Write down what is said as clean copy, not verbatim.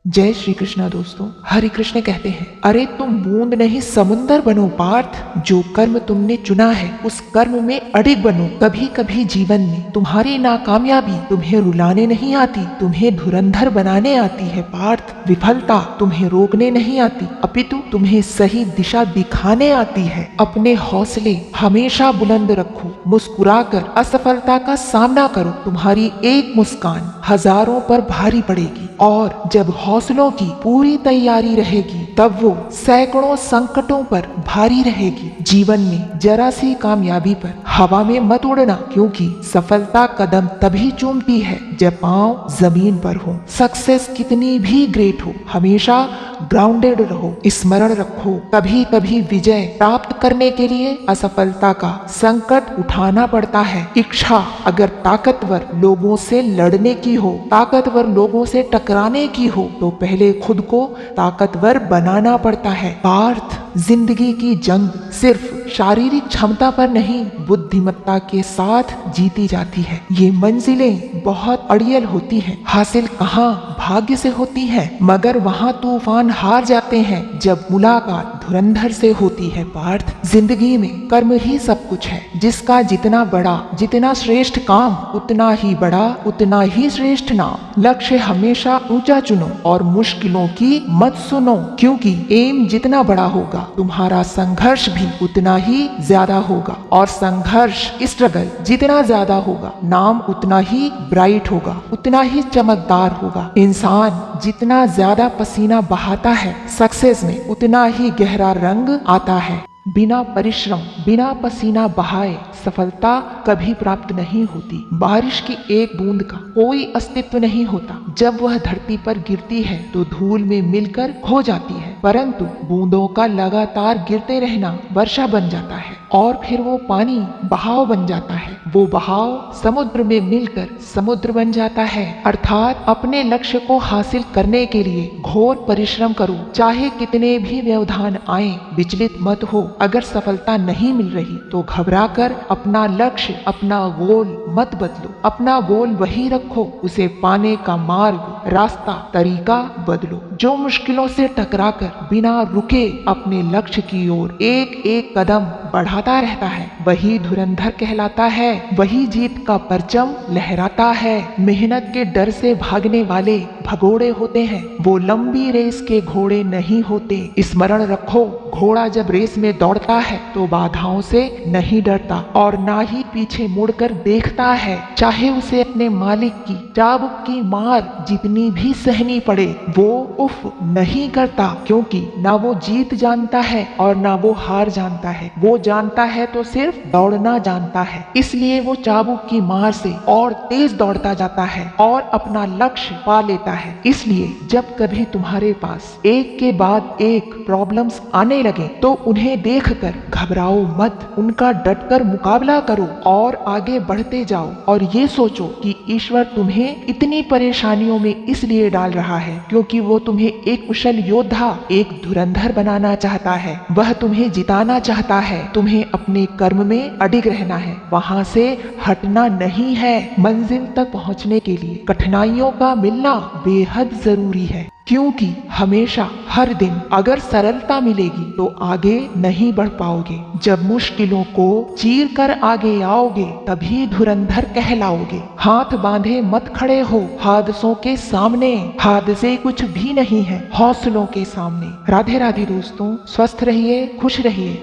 जय श्री कृष्णा दोस्तों। हरे कृष्ण कहते हैं, अरे तुम बूंद नहीं समुंदर बनो पार्थ। जो कर्म तुमने चुना है उस कर्म में अडिग बनो। कभी कभी जीवन में तुम्हारी नाकामयाबी तुम्हें रुलाने नहीं आती, तुम्हें धुरंधर बनाने आती है पार्थ। विफलता तुम्हें रोकने नहीं आती, अपितु तुम्हें सही दिशा दिखाने आती है। अपने हौसले हमेशा बुलंद रखो, मुस्कुराकर असफलता का सामना करो। तुम्हारी एक मुस्कान हजारों पर भारी पड़ेगी और जब हौसलों की पूरी तैयारी रहेगी तब वो सैकड़ों संकटों पर भारी रहेगी। जीवन में जरा सी कामयाबी पर हवा में मत उड़ना, क्योंकि सफलता कदम तभी चूमती है जब पांव जमीन पर हो। सक्सेस कितनी भी ग्रेट हो, हमेशा ग्राउंडेड रहो। स्मरण रखो, कभी कभी विजय प्राप्त करने के लिए असफलता का संकट उठाना पड़ता है। इच्छा अगर ताकतवर लोगों से लड़ने की हो, ताकतवर लोगों से टकराने की हो, तो पहले खुद को ताकतवर बनाना पड़ता है। पार्थ, जिंदगी की जंग सिर्फ शारीरिक क्षमता पर नहीं, बुद्धिमत्ता के साथ जीती जाती है। ये मंजिलें बहुत अड़ियल होती हैं, हासिल कहाँ भाग्य से होती है, मगर वहाँ तूफान हार जाते हैं जब मुलाकात धुरंधर से होती है। पार्थ, जिंदगी में कर्म ही सब कुछ है। जिसका जितना बड़ा, जितना श्रेष्ठ काम, उतना ही बड़ा, उतना ही श्रेष्ठ नाम। लक्ष्य हमेशा ऊंचा चुनो और मुश्किलों की मत सुनो, क्योंकि एम जितना बड़ा होगा तुम्हारा संघर्ष भी उतना ही ज्यादा होगा, और संघर्ष स्ट्रगल जितना ज्यादा होगा नाम उतना ही ब्राइट होगा, उतना ही चमकदार होगा। इंसान जितना ज्यादा पसीना बहाता है सक्सेस में उतना ही गहरा रंग आता है। बिना परिश्रम, बिना पसीना बहाए सफलता कभी प्राप्त नहीं होती। बारिश की एक बूंद का कोई अस्तित्व नहीं होता। जब वह धरती पर गिरती है तो धूल में मिलकर खो जाती है, परंतु बूंदों का लगातार गिरते रहना वर्षा बन जाता है और फिर वो पानी बहाव बन जाता है। वो बहाव समुद्र में मिलकर समुद्र बन जाता है। अर्थात अपने लक्ष्य को हासिल करने के लिए घोर परिश्रम करो, चाहे कितने भी व्यवधान आए, विचलित मत हो। अगर सफलता नहीं मिल रही तो घबराकर अपना लक्ष्य, अपना गोल मत बदलो। अपना गोल वही रखो, उसे पाने का मार्ग, रास्ता, तरीका बदलो। जो मुश्किलों से टकराकर बिना रुके अपने लक्ष्य की ओर एक एक कदम बढ़ाता रहता है वही धुरंधर कहलाता है, वही जीत का परचम लहराता है। मेहनत के डर से भागने वाले भगोड़े होते हैं, वो लंबी रेस के घोड़े नहीं होते। स्मरण रखो, घोड़ा जब रेस में दौड़ता है तो बाधाओं से नहीं डरता और ना ही पीछे मुड़कर देखता है। चाहे उसे अपने मालिक की चाबुक की मार जितनी भी सहनी पड़े, वो उफ नहीं करता, क्योंकि ना वो जीत जानता है और ना वो हार जानता है। वो जानता है तो सिर्फ दौड़ना जानता है, इसलिए वो चाबुक की मार से और तेज दौड़ता जाता है और अपना लक्ष्य पा लेता है। इसलिए जब कभी तुम्हारे पास एक के बाद एक प्रॉब्लम्स आने लगे तो उन्हें देखकर घबराओ मत, उनका डटकर मुकाबला करो और आगे बढ़ते जाओ। और ये सोचो कि ईश्वर तुम्हें इतनी परेशानियों में इसलिए डाल रहा है क्योंकि वो तुम्हें एक कुशल योद्धा, एक धुरंधर बनाना चाहता है। वह तुम्हें जिताना चाहता है। तुम्हें अपने कर्म में अडिग रहना है, वहाँ से हटना नहीं है। मंजिल तक पहुँचने के लिए कठिनाइयों का मिलना बेहद जरूरी है, क्योंकि हमेशा हर दिन अगर सरलता मिलेगी तो आगे नहीं बढ़ पाओगे। जब मुश्किलों को चीर कर आगे आओगे तभी धुरंधर कहलाओगे। हाथ बांधे मत खड़े हो हादसों के सामने, हादसे कुछ भी नहीं है हौसलों के सामने। राधे राधे दोस्तों, स्वस्थ रहिए, खुश रहिए।